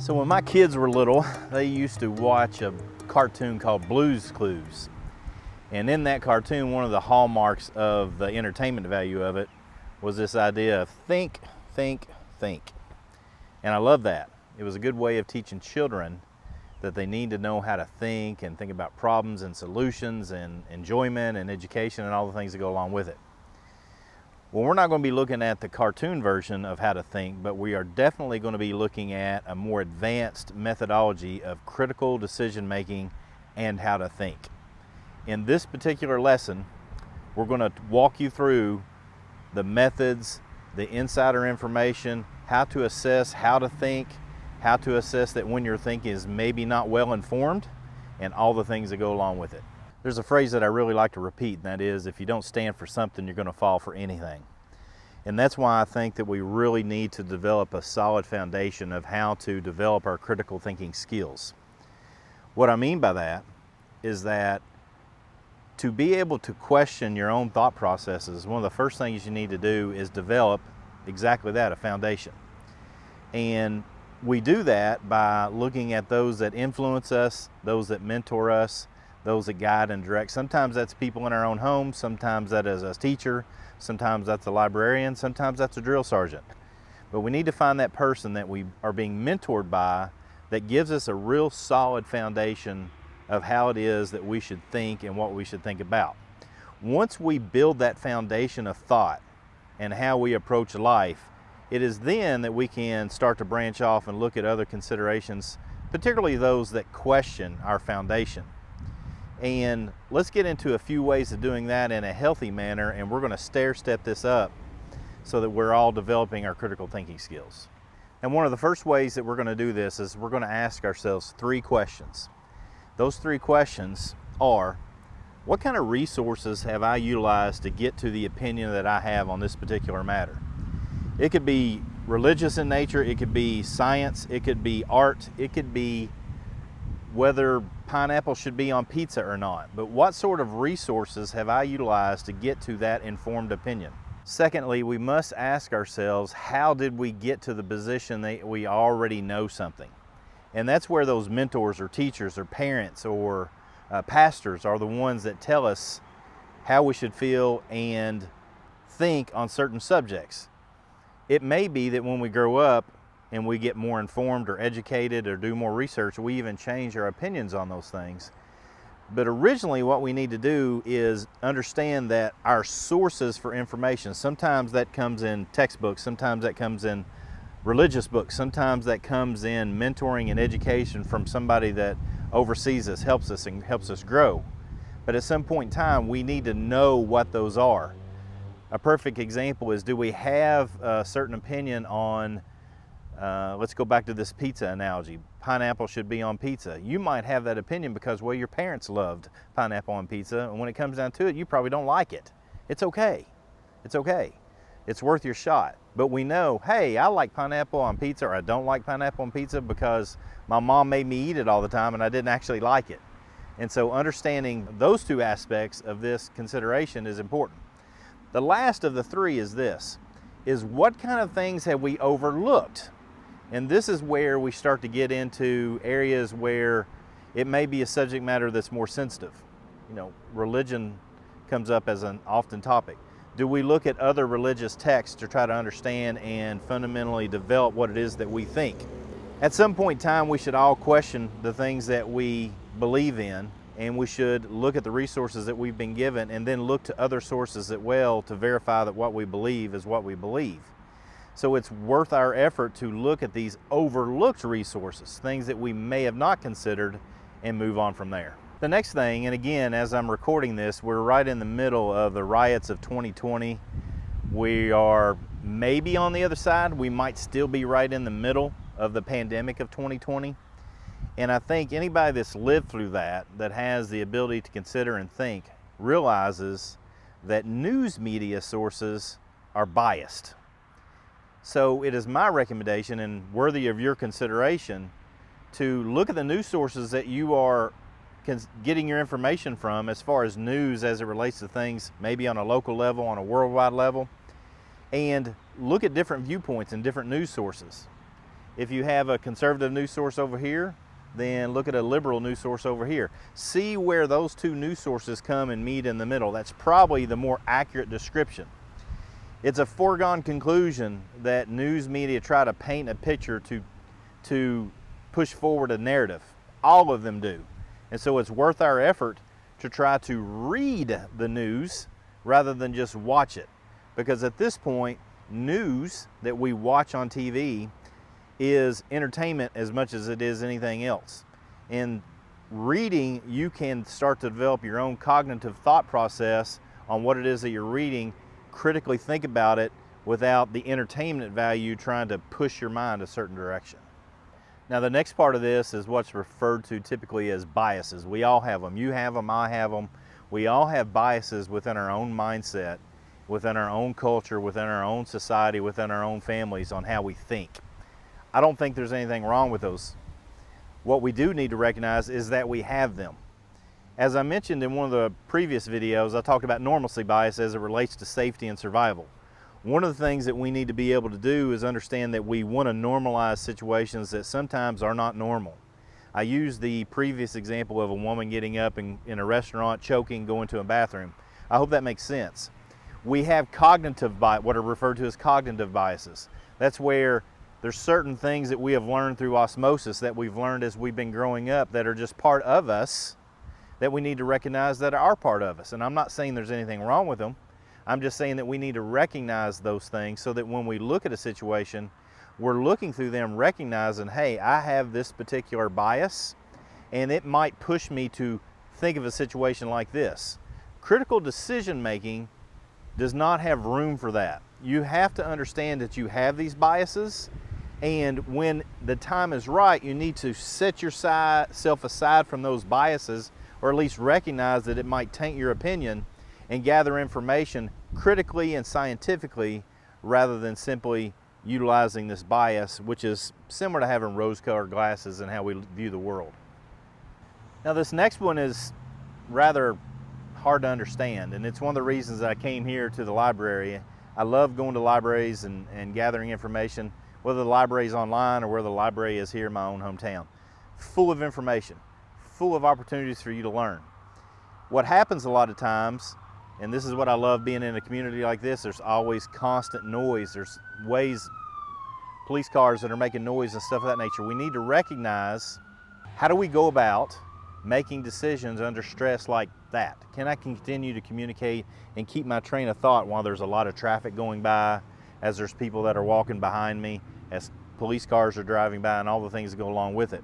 So when my kids were little, they used to watch a cartoon called Blue's Clues. And in that cartoon, one of the hallmarks of the entertainment value of it was this idea of think, think, think. And I love that. It was a good way of teaching children that they need to know how to think and think about problems and solutions and enjoyment and education and all the things that go along with it. Well, we're not going to be looking at the cartoon version of how to think, but we are definitely going to be looking at a more advanced methodology of critical decision making and how to think. In this particular lesson, we're going to walk you through the methods, the insider information, how to assess how to think, how to assess that when your thinking is maybe not well informed, and all the things that go along with it. There's a phrase that I really like to repeat, and that is, if you don't stand for something, you're going to fall for anything. And that's why I think that we really need to develop a solid foundation of how to develop our critical thinking skills. What I mean by that is that to be able to question your own thought processes, one of the first things you need to do is develop exactly that, a foundation. And we do that by looking at those that influence us, those that mentor us, those that guide and direct. Sometimes that's people in our own home, sometimes that is a teacher, sometimes that's a librarian, sometimes that's a drill sergeant. But we need to find that person that we are being mentored by that gives us a real solid foundation of how it is that we should think and what we should think about. Once we build that foundation of thought and how we approach life, it is then that we can start to branch off and look at other considerations, particularly those that question our foundation. And let's get into a few ways of doing that in a healthy manner, and we're going to stair-step this up so that we're all developing our critical thinking skills. And one of the first ways that we're going to do this is we're going to ask ourselves 3 questions. Those 3 questions are, what kind of resources have I utilized to get to the opinion that I have on this particular matter? It could be religious in nature, it could be science, it could be art, it could be whether pineapple should be on pizza or not. But what sort of resources have I utilized to get to that informed opinion? Secondly, we must ask ourselves, how did we get to the position that we already know something? And that's where those mentors or teachers or parents or pastors are the ones that tell us how we should feel and think on certain subjects. It may be that when we grow up and we get more informed or educated or do more research, we even change our opinions on those things. But originally what we need to do is understand that our sources for information, sometimes that comes in textbooks, sometimes that comes in religious books, sometimes that comes in mentoring and education from somebody that oversees us, helps us and helps us grow. But at some point in time, we need to know what those are. A perfect example is, do we have a certain opinion on, let's go back to this pizza analogy, pineapple should be on pizza. You might have that opinion because, well, your parents loved pineapple on pizza, and when it comes down to it, you probably don't like it. It's okay. It's okay. It's worth your shot. But we know, hey, I like pineapple on pizza, or I don't like pineapple on pizza because my mom made me eat it all the time and I didn't actually like it. And so understanding those 2 aspects of this consideration is important. The last of the 3 is this, is what kind of things have we overlooked? And this is where we start to get into areas where it may be a subject matter that's more sensitive. You know, religion comes up as an often topic. Do we look at other religious texts to try to understand and fundamentally develop what it is that we think? At some point in time, we should all question the things that we believe in, and we should look at the resources that we've been given and then look to other sources as well to verify that what we believe is what we believe. So it's worth our effort to look at these overlooked resources, things that we may have not considered, and move on from there. The next thing, and again, as I'm recording this, we're right in the middle of the riots of 2020. We are maybe on the other side. We might still be right in the middle of the pandemic of 2020. And I think anybody that's lived through that has the ability to consider and think, realizes that news media sources are biased. So it is my recommendation, and worthy of your consideration, to look at the news sources that you are getting your information from as far as news as it relates to things maybe on a local level, on a worldwide level, and look at different viewpoints and different news sources. If you have a conservative news source over here, then look at a liberal news source over here. See where those two news sources come and meet in the middle. That's probably the more accurate description. It's a foregone conclusion that news media try to paint a picture to push forward a narrative. All of them do. And so it's worth our effort to try to read the news rather than just watch it. Because at this point, news that we watch on TV is entertainment as much as it is anything else. In reading, you can start to develop your own cognitive thought process on what it is that you're reading, critically think about it without the entertainment value trying to push your mind a certain direction. Now the next part of this is what's referred to typically as biases. We all have them. You have them, I have them. We all have biases within our own mindset, within our own culture, within our own society, within our own families on how we think. I don't think there's anything wrong with those. What we do need to recognize is that we have them. As I mentioned in one of the previous videos, I talked about normalcy bias as it relates to safety and survival. One of the things that we need to be able to do is understand that we want to normalize situations that sometimes are not normal. I used the previous example of a woman getting up in a restaurant, choking, going to a bathroom. I hope that makes sense. We have cognitive bias, what are referred to as cognitive biases. That's where there's certain things that we have learned through osmosis, that we've learned as we've been growing up, that are just part of us, that we need to recognize that are part of us. And I'm not saying there's anything wrong with them. I'm just saying that we need to recognize those things so that when we look at a situation, we're looking through them recognizing, hey, I have this particular bias and it might push me to think of a situation like this. Critical decision making does not have room for that. You have to understand that you have these biases, and when the time is right, you need to set yourself aside from those biases, or at least recognize that it might taint your opinion, and gather information critically and scientifically rather than simply utilizing this bias, which is similar to having rose-colored glasses and how we view the world. Now this next one is rather hard to understand, and it's one of the reasons that I came here to the library. I love going to libraries and gathering information, whether the library is online or whether the library is here in my own hometown. Full of information, full of opportunities for you to learn. What happens a lot of times, and this is what I love being in a community like this, there's always constant noise. There's police cars that are making noise and stuff of that nature. We need to recognize, how do we go about making decisions under stress like that? Can I continue to communicate and keep my train of thought while there's a lot of traffic going by, as there's people that are walking behind me, as police cars are driving by, and all the things that go along with it?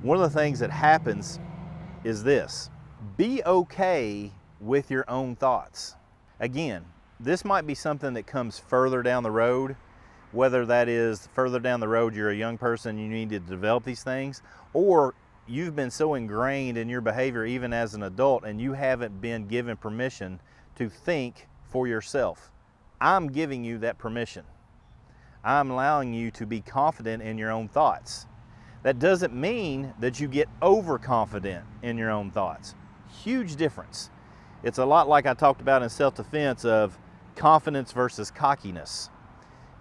One of the things that happens is this: be okay with your own thoughts. Again, this might be something that comes further down the road, whether that is further down the road you're a young person, you need to develop these things, or you've been so ingrained in your behavior even as an adult and you haven't been given permission to think for yourself. I'm giving you that permission. I'm allowing you to be confident in your own thoughts. That doesn't mean that you get overconfident in your own thoughts. Huge difference. It's a lot like I talked about in self-defense of confidence versus cockiness.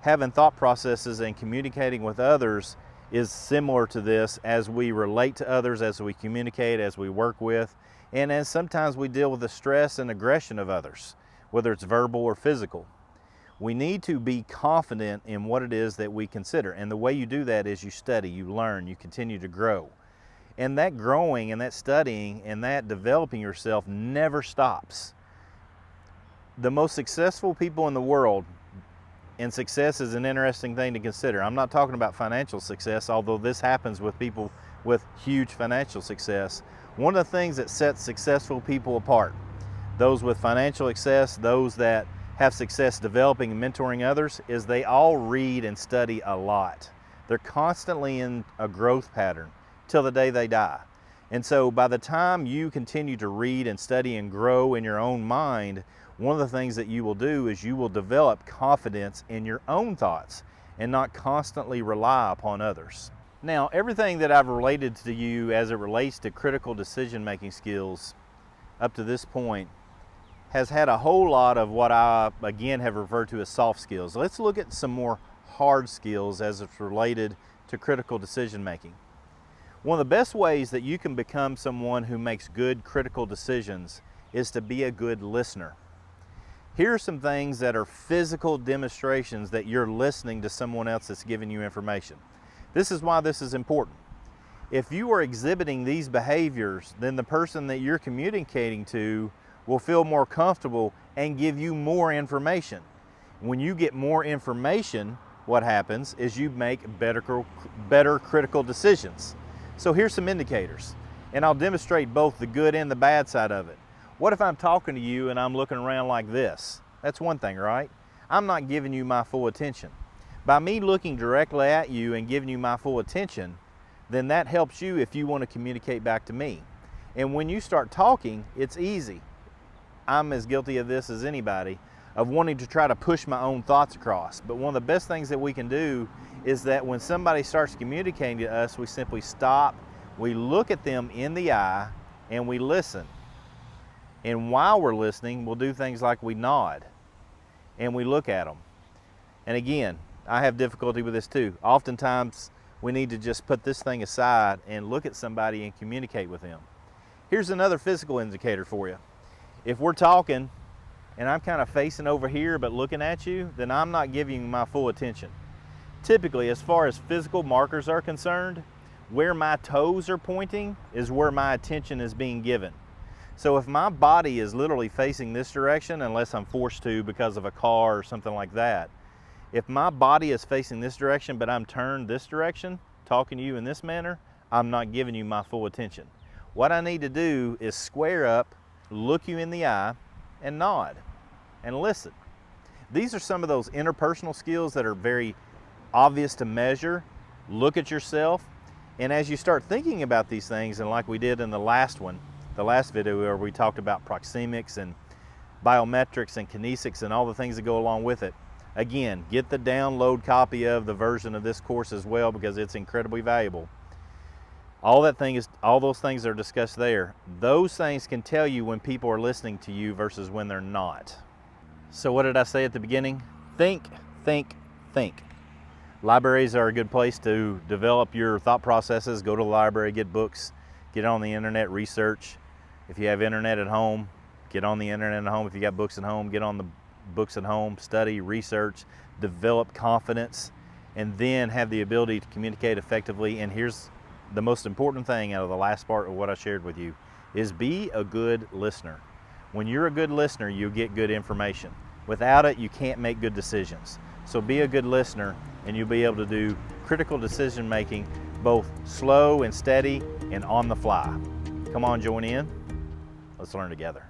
Having thought processes and communicating with others is similar to this as we relate to others, as we communicate, as we work with, and as sometimes we deal with the stress and aggression of others, whether it's verbal or physical. We need to be confident in what it is that we consider, and the way you do that is you study, you learn, you continue to grow. And that growing and that studying and that developing yourself never stops. The most successful people in the world, and success is an interesting thing to consider. I'm not talking about financial success, although this happens with people with huge financial success. One of the things that sets successful people apart, those with financial success, those that have success developing and mentoring others, is they all read and study a lot. They're constantly in a growth pattern till the day they die. And so by the time you continue to read and study and grow in your own mind, one of the things that you will do is you will develop confidence in your own thoughts and not constantly rely upon others. Now, everything that I've related to you as it relates to critical decision-making skills up to this point has had a whole lot of what I, again, have referred to as soft skills. Let's look at some more hard skills as it's related to critical decision making. One of the best ways that you can become someone who makes good critical decisions is to be a good listener. Here are some things that are physical demonstrations that you're listening to someone else that's giving you information. This is why this is important. If you are exhibiting these behaviors, then the person that you're communicating to will feel more comfortable and give you more information. When you get more information, what happens is you make better critical decisions. So here's some indicators, and I'll demonstrate both the good and the bad side of it. What if I'm talking to you and I'm looking around like this? That's one thing, right? I'm not giving you my full attention. By me looking directly at you and giving you my full attention, then that helps you if you want to communicate back to me. And when you start talking, it's easy. I'm as guilty of this as anybody, of wanting to try to push my own thoughts across. But one of the best things that we can do is that when somebody starts communicating to us, we simply stop, we look at them in the eye, and we listen. And while we're listening, we'll do things like we nod and we look at them. And again, I have difficulty with this too. Oftentimes, we need to just put this thing aside and look at somebody and communicate with them. Here's another physical indicator for you. If we're talking and I'm kind of facing over here but looking at you, then I'm not giving you my full attention. Typically, as far as physical markers are concerned, where my toes are pointing is where my attention is being given. So if my body is literally facing this direction, unless I'm forced to because of a car or something like that, if my body is facing this direction but I'm turned this direction, talking to you in this manner, I'm not giving you my full attention. What I need to do is square up, look you in the eye, and nod, and listen. These are some of those interpersonal skills that are very obvious to measure. Look at yourself, and as you start thinking about these things, and like we did in the last video where we talked about proxemics and biometrics and kinesics and all the things that go along with it. Again, get the download copy of the version of this course as well, because it's incredibly valuable. All those things are discussed there. Those things can tell you when people are listening to you versus when they're not. So what did I say at the beginning? Think, think, think. Libraries are a good place to develop your thought processes. Go to the library, get books, get on the internet, research. If you have internet at home, get on the internet at home. If you got books at home, get on the books at home, study, research, develop confidence, and then have the ability to communicate effectively. And here's the most important thing out of the last part of what I shared with you, is be a good listener. When you're a good listener, you get good information. Without it, you can't make good decisions. So be a good listener, and you'll be able to do critical decision making, both slow and steady and on the fly. Come on, join in. Let's learn together.